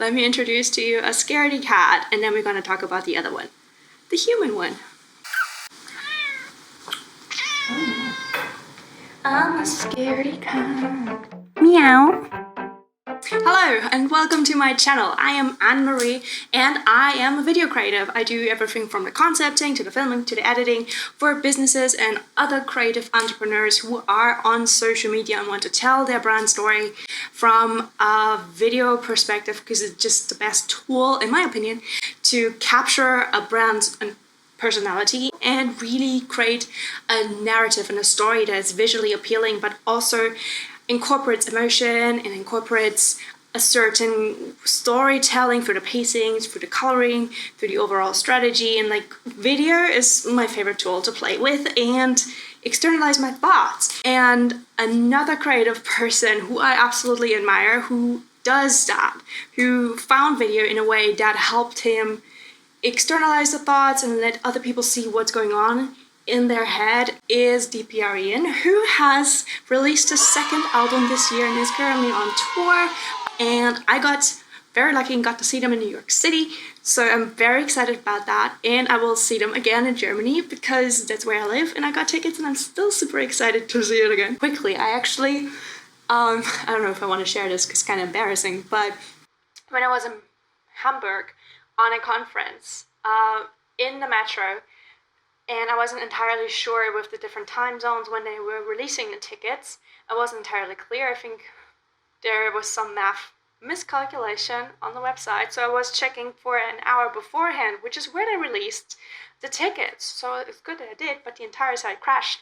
let me introduce to you a scaredy cat, and then we're gonna talk about the other one, the human one. I'm a scaredy cat. Meow. Hello and welcome to my channel. I am Anne-Marie and I am a video creative. I do everything from the concepting to the filming to the editing for businesses and other creative entrepreneurs who are on social media and want to tell their brand story from a video perspective, because it's just the best tool, in my opinion, to capture a brand's personality and really create a narrative and a story that is visually appealing but also incorporates emotion and incorporates a certain storytelling through the pacings, through the coloring, through the overall strategy. And like, video is my favorite tool to play with and externalize my thoughts. And another creative person who I absolutely admire, who does that, who found video in a way that helped him externalize the thoughts and let other people see what's going on in their head, is DPR IAN, who has released his second album this year and is currently on tour. And I got very lucky and got to see them in New York City, so I'm very excited about that. And I will see them again in Germany because that's where I live, and I got tickets and I'm still super excited to see it again. Quickly, I actually, I don't know if I want to share this because it's kind of embarrassing, but when I was in Hamburg on a conference in the metro, and I wasn't entirely sure with the different time zones when they were releasing the tickets. I wasn't entirely clear. I think there was some math miscalculation on the website. So I was checking for an hour beforehand, which is where they released the tickets. So it's good that I did, but the entire site crashed.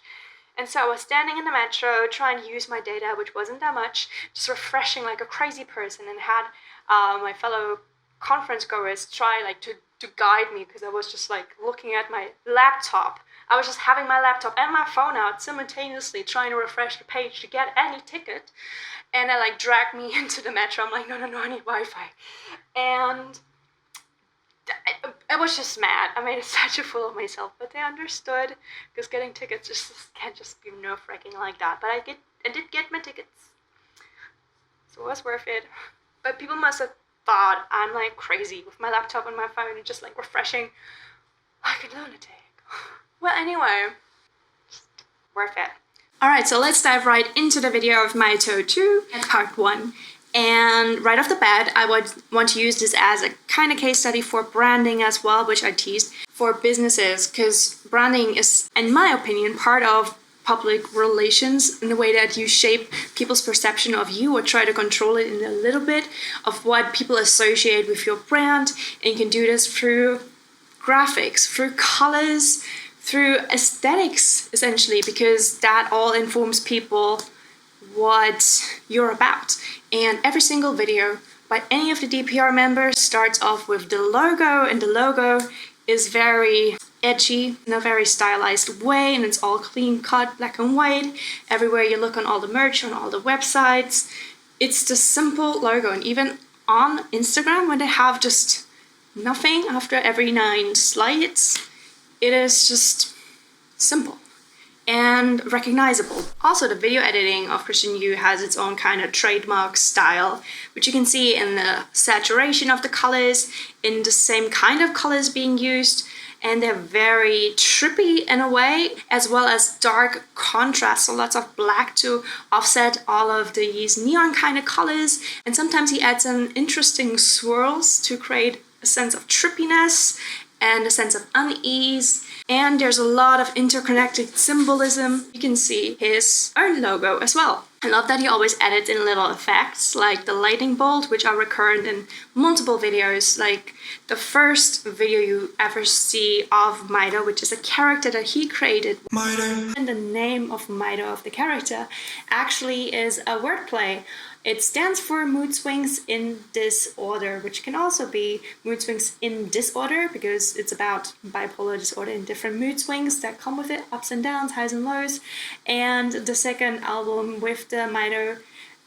And so I was standing in the metro trying to use my data, which wasn't that much, just refreshing like a crazy person, and had my fellow conference goers try like to guide me, because I was just like looking at my laptop. I was just having my laptop and my phone out simultaneously trying to refresh the page to get any ticket, and they like dragged me into the metro. I'm like, no, I need Wi-Fi. And I was just mad. I made such a fool of myself, but they understood, because getting tickets just can't just be nerve-wracking like that. But I did get my tickets, so it was worth it. But people must have thought I'm like crazy with my laptop and my phone and just like refreshing like a lunatic. Well, anyway, just worth it. Alright, so let's dive right into the video of MITO 2 and part 1. And right off the bat, I would want to use this as a kind of case study for branding as well, which I teased for businesses, because branding is, in my opinion, part of public relations in the way that you shape people's perception of you or try to control it in a little bit of what people associate with your brand. And you can do this through graphics, through colors, through aesthetics, essentially, because that all informs people what you're about. And every single video by any of the DPR members starts off with the logo, and the logo is very edgy in a very stylized way, and it's all clean cut, black and white. Everywhere you look on all the merch, on all the websites, it's the simple logo. And even on Instagram, when they have just nothing after every 9 slides, it is just simple and recognizable. Also, the video editing of Christian Yu has its own kind of trademark style, which you can see in the saturation of the colors, in the same kind of colors being used, and they're very trippy in a way, as well as dark contrast, so lots of black to offset all of these neon kind of colors. And sometimes he adds in interesting swirls to create a sense of trippiness and a sense of unease. And there's a lot of interconnected symbolism. You can see his own logo as well. I love that he always edits in little effects, like the lightning bolt, which are recurrent in multiple videos. Like the first video you ever see of MITO, which is a character that he created. MITO. And the name of MITO, of the character, actually is a wordplay. It stands for mood swings in disorder, which can also be mood swings in disorder, because it's about bipolar disorder and different mood swings that come with it, ups and downs, highs and lows. And the second album with the MITO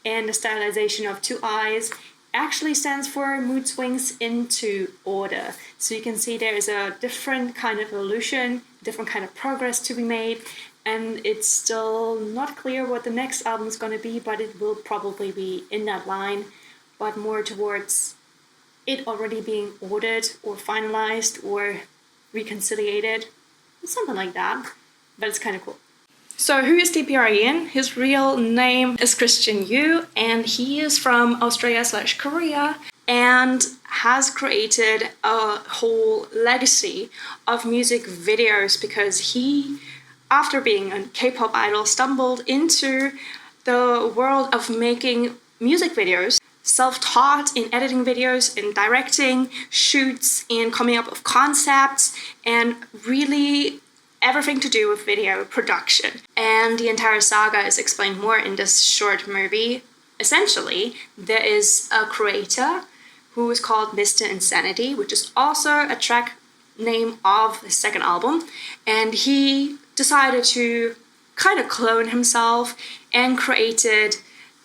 and the stylization of 2 eyes actually stands for mood swings into order. So you can see there is a different kind of evolution, different kind of progress to be made. And it's still not clear what the next album is going to be, but it will probably be in that line, but more towards it already being ordered or finalized or reconciliated, something like that, but it's kind of cool. So who is DPR IAN? His real name is Christian Yu, and he is from Australia/Korea and has created a whole legacy of music videos because he, after being a K-pop idol, stumbled into the world of making music videos, self-taught in editing videos, in directing, shoots, and coming up with concepts, and really everything to do with video production. And the entire saga is explained more in this short movie. Essentially, there is a creator who is called Mr. Insanity, which is also a track name of his second album, and he decided to kind of clone himself and created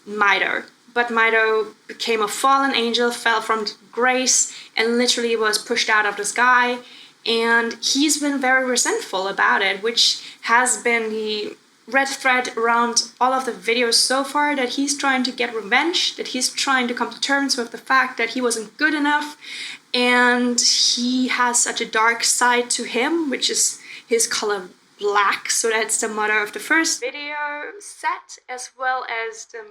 MITO. But MITO became a fallen angel, fell from grace, and literally was pushed out of the sky. And he's been very resentful about it, which has been the red thread around all of the videos so far, that he's trying to get revenge, that he's trying to come to terms with the fact that he wasn't good enough, and he has such a dark side to him, which is his color black. So that's the motto of the first video set, as well as the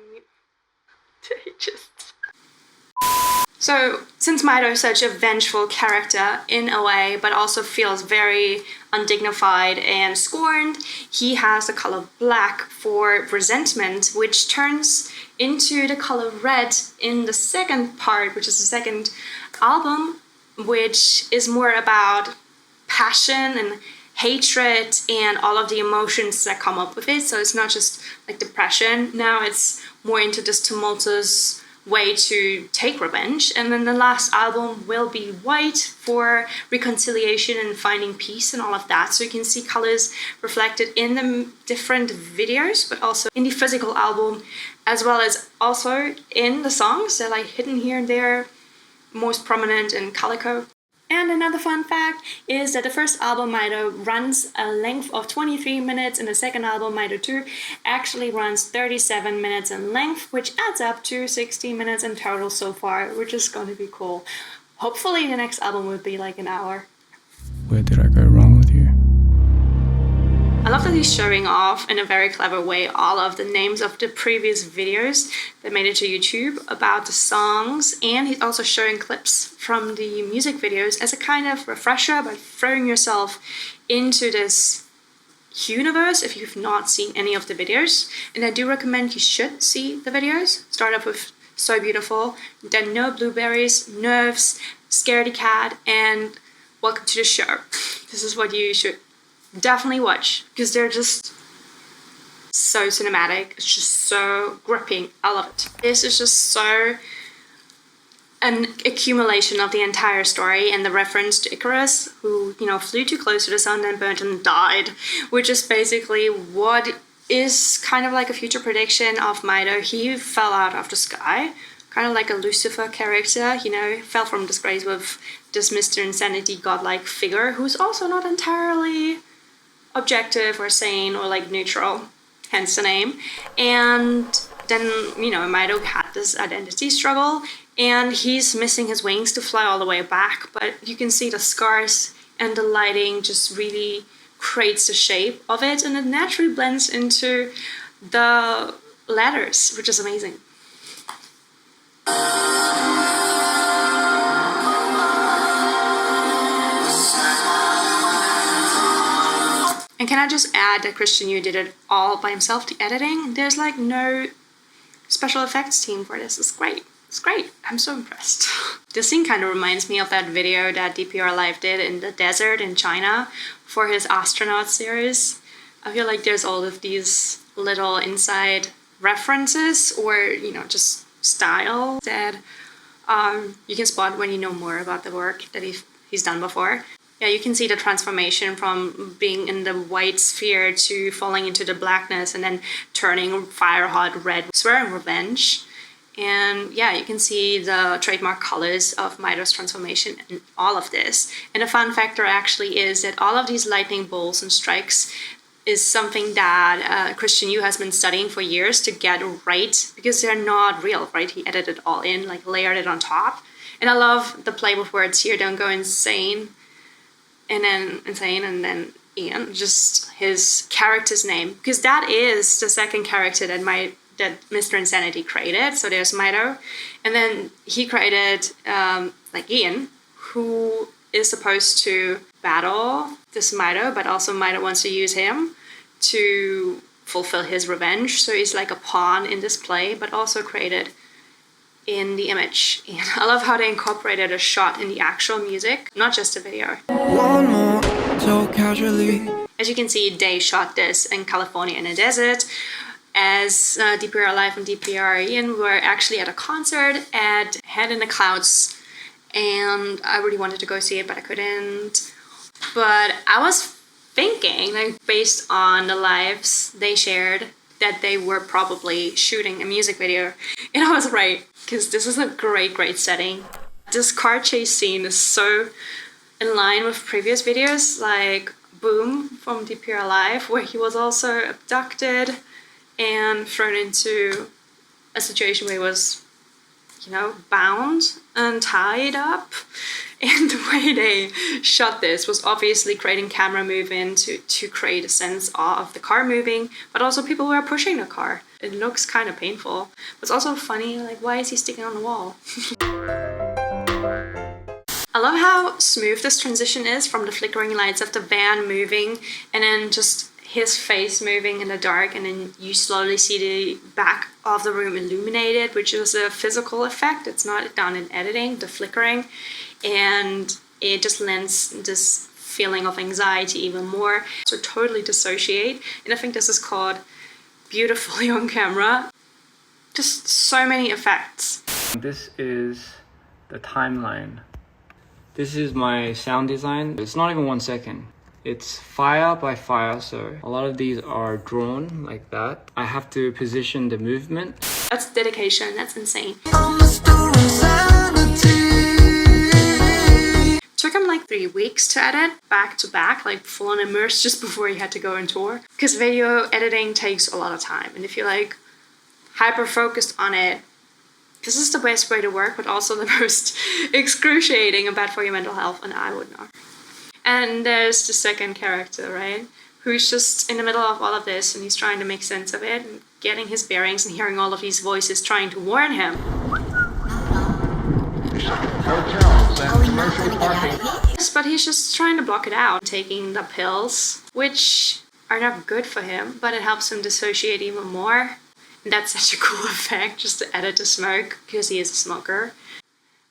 So, since MITO is such a vengeful character in a way, but also feels very undignified and scorned, he has the color black for resentment, which turns into the color red in the second part, which is the second album, which is more about passion and hatred and all of the emotions that come up with it. So it's not just like depression. Now it's more into this tumultuous way to take revenge. And then the last album will be white for reconciliation and finding peace and all of that. So you can see colors reflected in the different videos, but also in the physical album, as well as also in the songs. They're like hidden here and there, most prominent in Calico. And another fun fact is that the first album, MITO, runs a length of 23 minutes, and the second album, MITO 2, actually runs 37 minutes in length, which adds up to 60 minutes in total so far, which is going to be cool. Hopefully the next album will be like an hour. Where did I go wrong with you? I love that he's showing off in a very clever way all of the names of the previous videos that made it to YouTube about the songs, and he's also showing clips from the music videos as a kind of refresher by throwing yourself into this universe if you've not seen any of the videos. And I do recommend you should see the videos. Start off with So Beautiful, then No Blueberries, Nerves, Scaredy Cat, and Welcome to the Show. This is what you should definitely watch, because they're just so cinematic. It's just so gripping. I love it. This is just so an accumulation of the entire story and the reference to Icarus, who, you know, flew too close to the sun and burnt and died, which is basically what is kind of like a future prediction of MITO. He fell out of the sky, kind of like a Lucifer character, you know, fell from disgrace with this Mr. Insanity godlike figure, who's also not entirely objective or sane or like neutral, hence the name. And then, you know, MITO had this identity struggle, and he's missing his wings to fly all the way back, but you can see the scars and the lighting just really creates the shape of it, and it naturally blends into the letters, which is amazing. And can I just add that Christian Yu did it all by himself, the editing? There's like no special effects team for this. It's great. It's great. I'm so impressed. This scene kind of reminds me of that video that DPR Live did in the desert in China for his astronaut series. I feel like there's all of these little inside references, or, you know, just style that you can spot when you know more about the work that he's done before. Yeah, you can see the transformation from being in the white sphere to falling into the blackness and then turning fire-hot red, swearing revenge. And yeah, you can see the trademark colors of MITO's transformation in all of this. And a fun factor actually is that all of these lightning bolts and strikes is something that Christian Yu has been studying for years to get right, because they're not real, right? He edited it all in, like layered it on top. And I love the play with words here. Don't go insane, and then Ian, just his character's name, because that is the second character that Mr. Insanity created. So there's MITO, and then he created like Ian, who is supposed to battle this MITO, but also MITO wants to use him to fulfill his revenge. So he's like a pawn in this play, but also created in the image. And I love how they incorporated a shot in the actual music, not just a video. One more, so casually. As you can see, they shot this in California in a desert, as DPR Live and DPR IAN were actually at a concert at Head in the Clouds, and I really wanted to go see it, but I couldn't. But I was thinking, like, based on the lives they shared, that they were probably shooting a music video. And I was right, because this is a great setting. This car chase scene is so in line with previous videos, like Boom from DPR Live, where he was also abducted and thrown into a situation where he was, you know, bound and tied up. And the way they shot this was obviously creating camera movement to create a sense of the car moving, but also people were pushing the car. It looks kind of painful. But it's also funny, like, why is he sticking on the wall? I love how smooth this transition is from the flickering lights of the van moving and then just his face moving in the dark, and then you slowly see the back of the room illuminated, which is a physical effect. It's not done in editing, the flickering, and it just lends this feeling of anxiety even more. So totally dissociate, and I think this is called beautifully on camera. Just so many effects. This is the timeline. This is my sound design. It's not even 1 second. It's file by file, so a lot of these are drawn like that. I have to position the movement. That's dedication, that's insane. Took him like 3 weeks to edit, back to back, like full on immersed just before he had to go on tour. Because video editing takes a lot of time, and if you're like hyper focused on it, this is the best way to work, but also the most excruciating and bad for your mental health, and I would know. And there's the second character, right? Who's just in the middle of all of this, and he's trying to make sense of it, and getting his bearings, and hearing all of these voices trying to warn him. Yes, but he's just trying to block it out, taking the pills, which are not good for him, but it helps him dissociate even more. And that's such a cool effect, just to edit the smoke, because he is a smoker.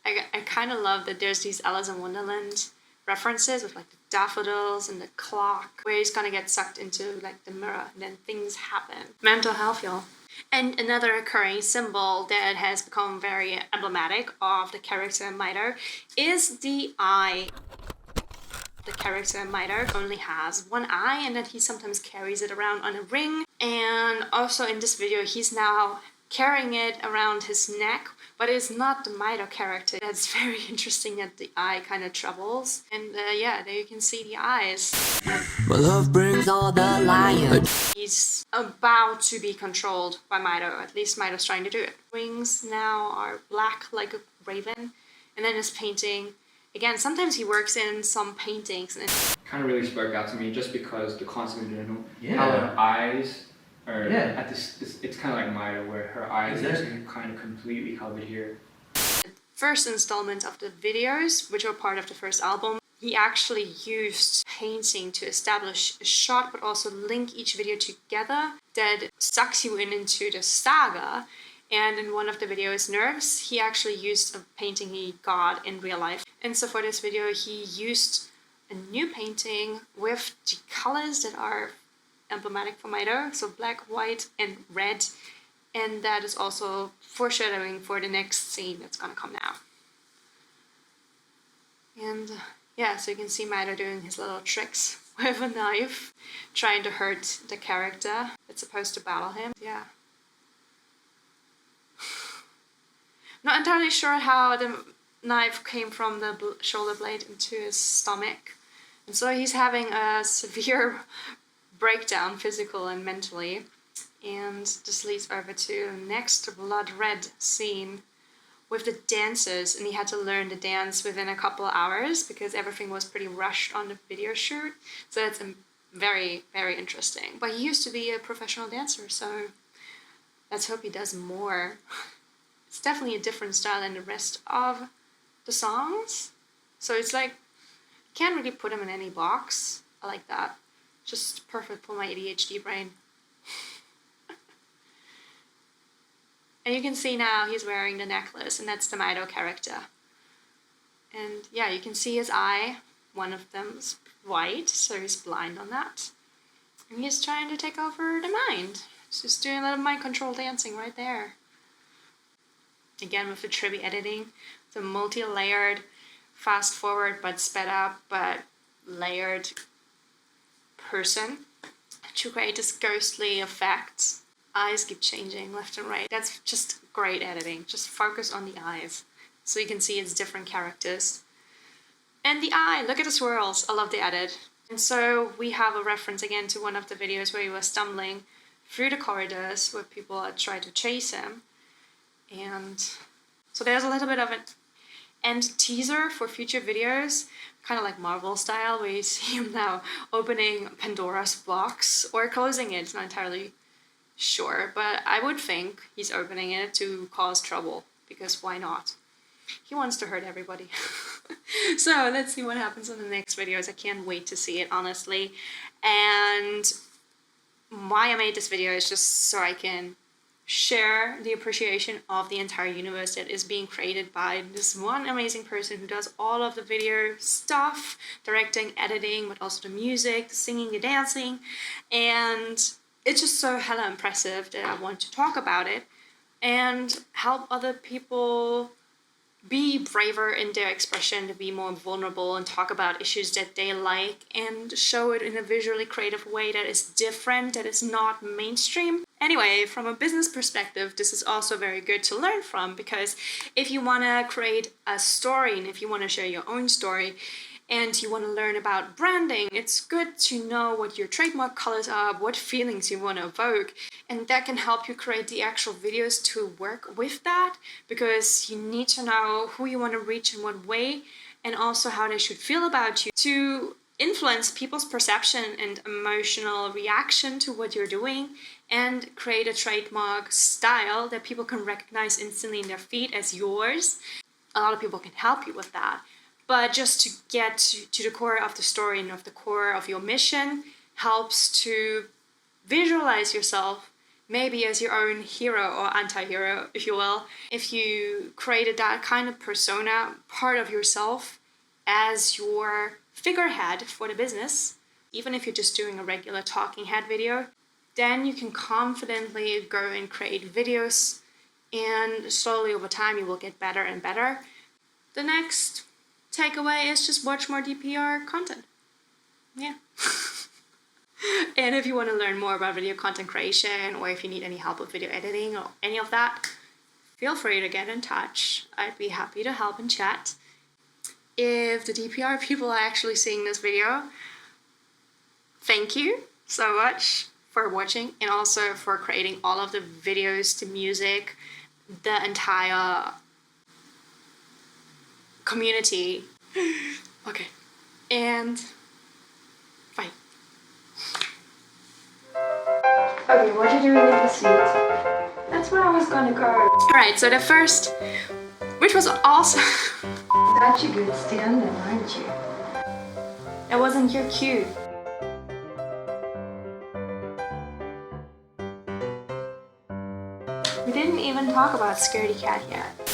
I kind of love that there's these Alice in Wonderland references with like the daffodils and the clock, where he's gonna get sucked into like the mirror, and then things happen. Mental health, y'all. And another recurring symbol that has become very emblematic of the character MITO is the eye. The character MITO only has one eye, and that he sometimes carries it around on a ring. And also in this video, he's now carrying it around his neck, but it's not the MITO character. That's very interesting that the eye kind of troubles. And yeah, there you can see the eyes. My love brings all the lions. He's about to be controlled by MITO. At least MITO's trying to do it. Wings now are black like a raven. And then his painting. Again, sometimes he works in some paintings. And kind of really spoke out to me just because the concept in general. How her eyes are at this, it's kind of like MITO, where her eyes are kind of completely covered here. The first installment of the videos, which were part of the first album, he actually used painting to establish a shot, but also link each video together that sucks you into the saga. And in one of the videos, Nerves, he actually used a painting he got in real life. And so for this video, he used a new painting with the colors that are emblematic for MITO, so black, white, and red. And that is also foreshadowing for the next scene that's gonna come now. And yeah, so you can see MITO doing his little tricks with a knife, trying to hurt the character that's supposed to battle him. Yeah. Not entirely sure how the knife came from the shoulder blade into his stomach. And so he's having a severe breakdown, physical and mentally. And this leads over to the next blood red scene, with the dancers, and he had to learn the dance within a couple of hours because everything was pretty rushed on the video shoot. So that's very, very interesting. But he used to be a professional dancer, so let's hope he does more. It's definitely a different style than the rest of the songs. So it's like, can't really put him in any box. I like that. Just perfect for my ADHD brain. And you can see now he's wearing the necklace, and that's the MITO character. And yeah, you can see his eye. One of them's white, so he's blind on that. And he's trying to take over the mind. He's just doing a little mind control dancing right there. Again, with the tribby editing, the multi-layered, fast forward but sped up, but layered person to create this ghostly effect. Eyes keep changing left and right. That's just great editing. Just focus on the eyes so you can see its different characters. And the eye, look at the swirls. I love the edit. And so we have a reference again to one of the videos where he was stumbling through the corridors where people had tried to chase him. And so there's a little bit of an end teaser for future videos, kind of like Marvel style, where you see him now opening Pandora's box or closing it. It's not entirely sure, but I would think he's opening it to cause trouble, because why not? He wants to hurt everybody. So let's see what happens in the next videos. I can't wait to see it, honestly. And why I made this video is just so I can share the appreciation of the entire universe that is being created by this one amazing person who does all of the video stuff, directing, editing, but also the music, the singing, the dancing. And it's just so hella impressive that I want to talk about it and help other people be braver in their expression, to be more vulnerable and talk about issues that they like and show it in a visually creative way that is different, that is not mainstream. Anyway, from a business perspective, this is also very good to learn from, because if you want to create a story and if you want to share your own story, and you want to learn about branding, it's good to know what your trademark colors are, what feelings you want to evoke, and that can help you create the actual videos to work with that, because you need to know who you want to reach in what way, and also how they should feel about you to influence people's perception and emotional reaction to what you're doing, and create a trademark style that people can recognize instantly in their feed as yours. A lot of people can help you with that. But just to get to the core of the story and of the core of your mission helps to visualize yourself maybe as your own hero or anti-hero, if you will. If you created that kind of persona, part of yourself, as your figurehead for the business, even if you're just doing a regular talking head video, then you can confidently go and create videos, and slowly over time you will get better and better. The next takeaway is just watch more DPR content. Yeah. And if you want to learn more about video content creation, or if you need any help with video editing or any of that, feel free to get in touch. I'd be happy to help and chat. If the DPR people are actually seeing this video, thank you so much for watching, and also for creating all of the videos, the music, the entire community. Okay, and bye. Okay, what are you doing in the seat? That's where I was gonna go. Alright, so the first, which was awesome. Such a good stand-in, aren't you? That wasn't your cue. We didn't even talk about Scaredy Cat yet.